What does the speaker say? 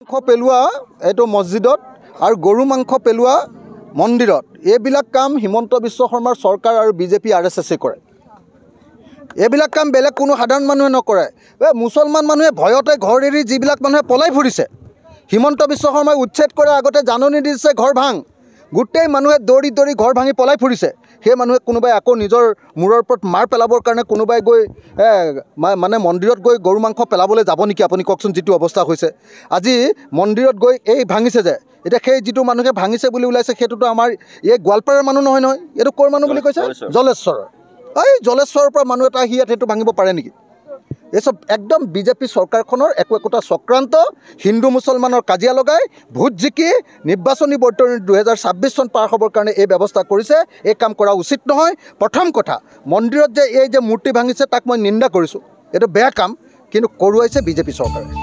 মাংস পেলোৱা এইটো মছজিদত আৰু গৰু মাংস পেলোৱা মন্দিৰত এইবিলাক কাম হিমন্ত বিশ্ব শৰ্মাৰ চৰকাৰ আৰু বিজেপি RSSে কৰে। এইবিলাক কাম বেলেগ কোনো সাধাৰণ মানুহে নকৰে। মুছলমান মানুহে ভয়তে ঘৰ এৰি যিবিলাক মানুহে পলাই ফুৰিছে হিমন্ত বিশ্ব শৰ্মাই উচ্ছেদ কৰে আগতে জাননী দিছে ঘৰ ভাঙ, গোটেই মানুহে দৌৰি দৌৰি ঘৰ ভাঙি পলাই ফুৰিছে। সেই মানুহে কোনোবাই আকৌ নিজৰ মূৰৰ ওপৰত মাৰ পেলাবৰ কাৰণে কোনোবাই গৈ মানে মন্দিৰত গৈ গৰু মাংস পেলাবলৈ যাব নেকি? আপুনি কওকচোন। যিটো অৱস্থা হৈছে আজি মন্দিৰত গৈ এই ভাঙিছে যে এতিয়া সেই যিটো মানুহে ভাঙিছে বুলি ওলাইছে সেইটোতো আমাৰ এই গোৱালপাৰাৰ মানুহ নহয় নহয়, এইটো ক'ৰ মানুহ বুলি কৈছে? জলেশ্বৰৰ। এই জলেশ্বৰৰ পৰা মানুহ এটা আহি ইয়াত সেইটো ভাঙিব পাৰে নেকি? এইসব একদম বিজেপি চৰকাৰখনৰ একোটা চক্ৰান্ত, হিন্দু মুছলমানৰ কাজিয়া লগাই ভোট জিকি নিৰ্বাচনী বৰ্তনী 2026 চন পাৰ হ'বৰ কাৰণে এই ব্যৱস্থা কৰিছে। এই কাম কৰা উচিত নহয়। প্ৰথম কথা, মন্দিৰত যে এই যে মূৰ্তি ভাঙিছে তাক মই নিন্দা কৰিছোঁ, এইটো বেয়া কাম, কিন্তু কৰোৱাইছে বিজেপি চৰকাৰে।